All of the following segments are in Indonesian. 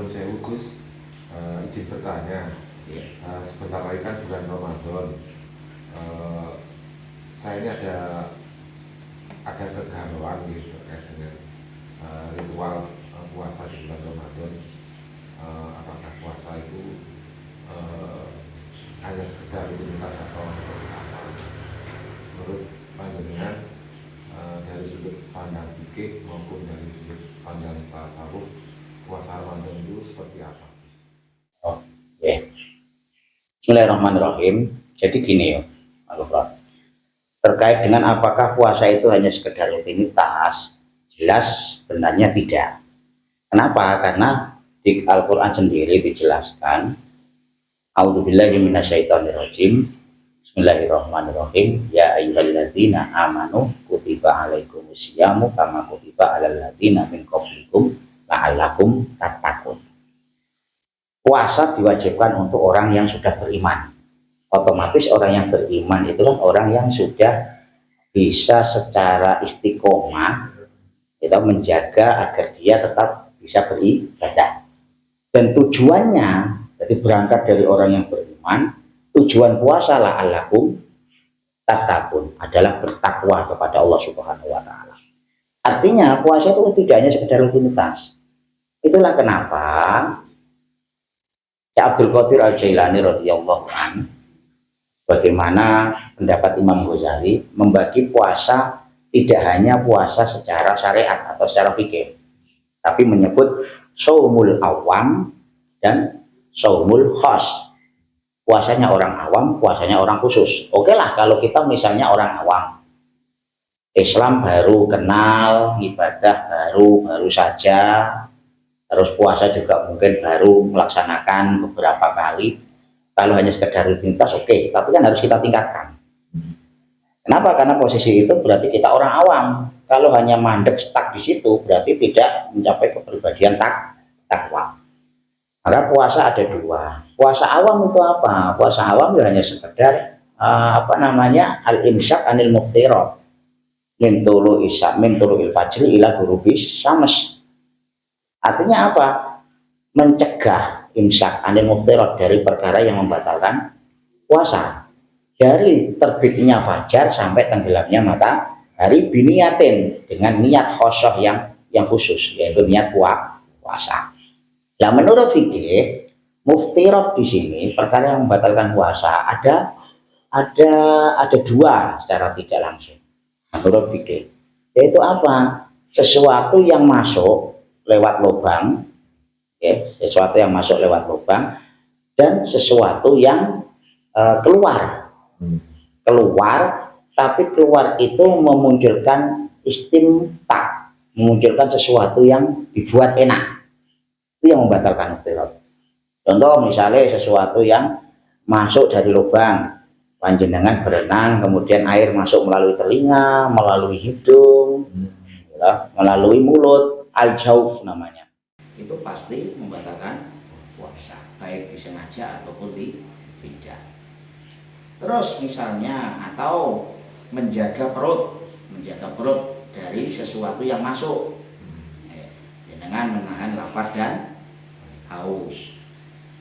Saya Gus, izin bertanya. Sebentar lagi kan bulan Ramadan. Eh, saya ini ada kegalauan gitu terkait dengan ritual puasa di bulan Ramadan. Apakah puasa itu eh, hanya sekedar rutinitas atau seperti apa? Menurut panjenengan, dari sudut pandang fikih maupun dari sudut pandang tasawuf, puasa Ramadan itu seperti apa? Oh, ya. Bismillahirrahmanirrahim. Jadi gini ya, terkait dengan apakah puasa itu hanya sekedar rutinitas, jelas sebenarnya tidak. Kenapa? Karena di Al-Quran sendiri dijelaskan, A'udzubillahi minasyaitonirrajim. Bismillahirrahmanirrahim. Ya ayyuhalladzina amanu kutiba alaikumusyamu kama kutiba alal ladzina min qablikum la'allakum tattaqun. Puasa diwajibkan untuk orang yang sudah beriman. Otomatis orang yang beriman itu kan orang yang sudah bisa secara istiqomah kita menjaga agar dia tetap bisa beribadah. Dan tujuannya, jadi berangkat dari orang yang beriman, tujuan puasa la'allakum tattaqun adalah bertakwa kepada Allah Subhanahu wa taala. Artinya puasa itu tidak hanya sekedar rutinitas. Itulah kenapa Abdul Qadir Al-Jailani radhiyallahu anhu, bagaimana pendapat Imam Ghazali, membagi puasa tidak hanya puasa secara syariat atau secara fikih, tapi menyebut shaumul awam dan shaumul khas. Puasanya orang awam, puasanya orang khusus. Oke lah kalau kita misalnya orang awam, Islam baru kenal, ibadah baru saja, terus puasa juga mungkin baru melaksanakan beberapa kali. Kalau hanya sekedar rutinitas oke, tapi kan harus kita tingkatkan. Kenapa? Karena posisi itu berarti kita orang awam. Kalau hanya mandek stuck di situ berarti tidak mencapai kepribadian takwa. Maka puasa ada dua. Puasa awam itu apa? Puasa awam ya hanya sekedar al-imsak anil muftirat min tulu isya min tulu il fajri ila ghurubis syams. Artinya apa? Mencegah imsak anil muftirat dari perkara yang membatalkan puasa. Dari terbitnya fajar sampai tenggelamnya matahari biniatin, dengan niat khosoh yang khusus, yaitu niat puasa. Nah, menurut fikih muftirat di sini perkara yang membatalkan puasa ada dua secara tidak langsung. Menurut fikih, yaitu apa? Sesuatu yang masuk lewat lubang, sesuatu yang masuk lewat lubang, dan sesuatu yang keluar, tapi keluar itu memunculkan istimta, memunculkan sesuatu yang dibuat enak, itu yang membatalkan muftirat. Contoh misalnya sesuatu yang masuk dari lubang, panjenengan berenang, kemudian air masuk melalui telinga, melalui hidung, melalui mulut, al-jauf namanya. Itu pasti membatalkan puasa, baik disengaja ataupun tidak. Terus misalnya atau menjaga perut dari sesuatu yang masuk, dengan menahan lapar dan haus,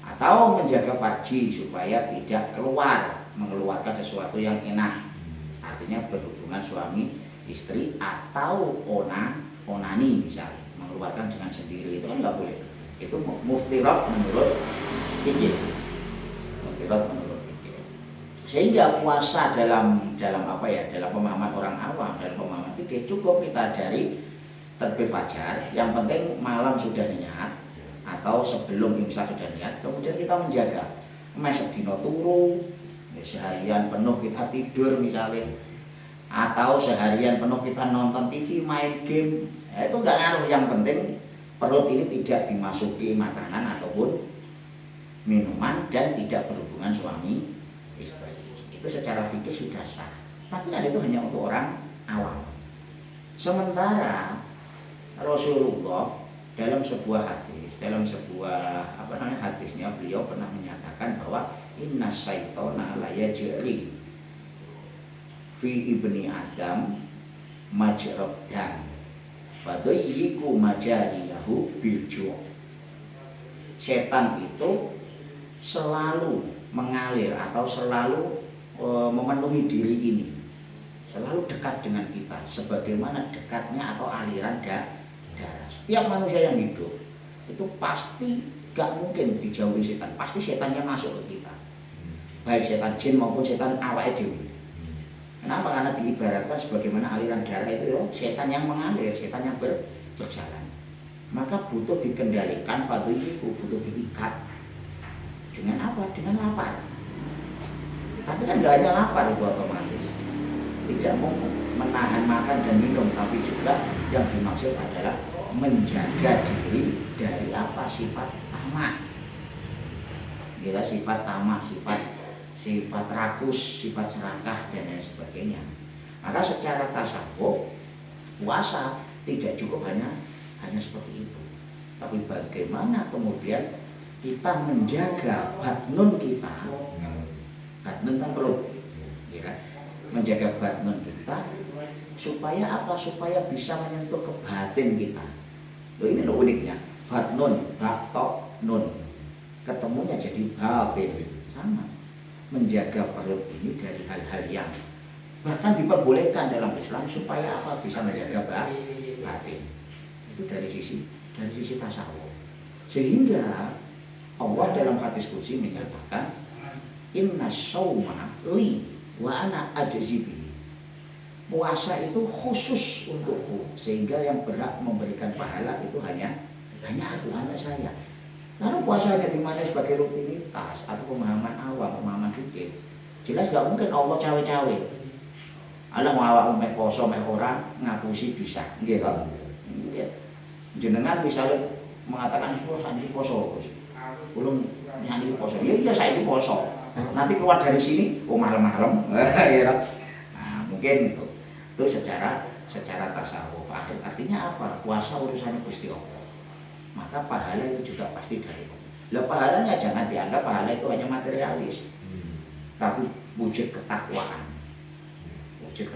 atau menjaga farji supaya tidak mengeluarkan sesuatu yang enak, artinya berhubungan suami istri atau onani misalnya, mengeluarkan dengan sendiri, itu kan nggak boleh. Itu muftirat menurut fikih. Sehingga puasa dalam pemahaman orang awam, dalam pemahaman fikih, cukup kita dari terbit fajar, yang penting malam sudah niat atau sebelum imsak sudah niat, kemudian kita menjaga sedina turu, seharian penuh kita tidur misalnya, atau seharian penuh kita nonton TV, main game, itu nggak ngaruh. Yang penting perut ini tidak dimasuki makanan ataupun minuman dan tidak berhubungan suami istri. Itu secara fikih sudah sah. Tapi kan itu hanya untuk orang awam. Sementara Rasulullah dalam sebuah hadisnya beliau pernah menyatakan bahwa inna syaitona la yajri fi ibni adam majrad dam fadayyiku majariyahu bil ju'. setan itu selalu mengalir atau selalu memenuhi diri ini, selalu dekat dengan kita sebagaimana dekatnya atau aliran darah. Setiap manusia yang hidup itu pasti gak mungkin dijauhi setan, pasti setannya masuk ke kita, baik setan jin maupun setan awake dhewe. Kenapa? Karena diibaratkan sebagaimana aliran darah itu ya, setan yang mengalir, setan yang berjalan. Maka butuh dikendalikan, butuh diikat. Dengan apa? Dengan lapar. Tapi kan gak hanya lapar itu otomatis, tidak mau menahan makan dan minum, tapi juga yang dimaksud adalah menjaga diri dari apa? Sifat tamak. Gila, sifat tamak, sifat rakus, sifat serakah dan lain sebagainya. Maka secara tasawuf puasa tidak cukup hanya seperti itu, tapi bagaimana kemudian kita menjaga batnun kita. Batnun kan perut, ya kan? Menjaga batnun kita supaya apa? Supaya bisa menyentuh ke batin kita. Loh, ini loh uniknya, batnun, batok, nun, ketemunya jadi batin, sama. Menjaga perut ini dari hal-hal yang bahkan diperbolehkan dalam Islam supaya apa? Bisa menjaga batin. Itu dari sisi tasawuf. Sehingga Allah dalam hadis qudsi menyatakan inna shauma li wa ana ajzi bihi. Puasa itu khusus untukku, sehingga yang berhak memberikan pahala itu hanya aku, hanya saya. Karena puasanya dimana sebagai rutinitas atau pemahaman awam, pemahaman fikih, jelas gak mungkin Allah cawe-cawe. Allah mau awak mek poso mek ora ngapusi bisa, nggih to. Jenengan misalnya mengatakan puasa ini poso, belum nyanyi poso, ya iya saya itu poso. Nanti keluar dari sini, malam-malam, ya. Nah, mungkin itu secara tasawuf. Artinya apa? Puasa urusannya Gusti Allah. Maka pahala itu juga pasti dari Allah. Lah pahalanya jangan dianggap pahala itu hanya materialis, tapi wujud ketakwaan. Wujud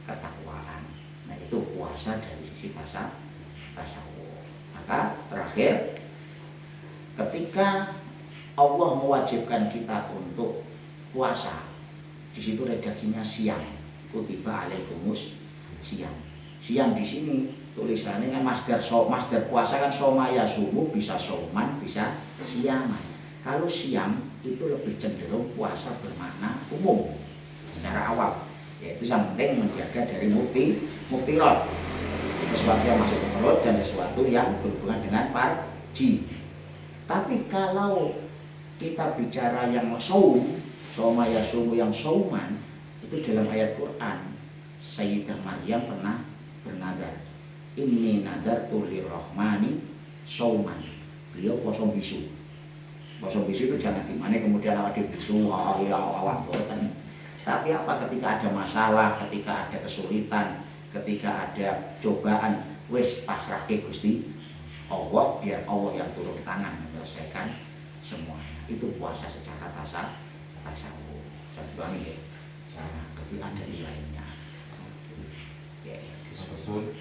ketakwaan. Nah, itu puasa dari sisi tasawuf. Maka terakhir, ketika Allah mewajibkan kita untuk puasa, di situ redaksinya siang, kutiba alaikumus siang. Siang di sini tulisannya kan masdar puasa kan soma ya subuh, bisa soman, bisa siaman. Kalau siang itu lebih cenderung puasa bermakna umum secara awam, yaitu yang penting menjaga dari muftirat, sesuatu yang masuk ke perut dan sesuatu yang berhubungan dengan farji. Tapi kalau kita bicara yang saum, soma ya subuh yang sauman, itu dalam ayat Quran Sayyidah Maryam pernah bernadar, inni nadartu lirrahmani sauman. Beliau poso bisu. Poso bisu itu jangan dimana kemudian awak bisu, ya awak boten. Tapi apa? Ketika ada masalah, ketika ada kesulitan, ketika ada cobaan, wis pasrahke Gusti Allah, biar Allah yang turun tangan menyelesaikan semuanya. Itu puasa secara tasawuf. Saya ya. Ketika ada nilainya. Maksud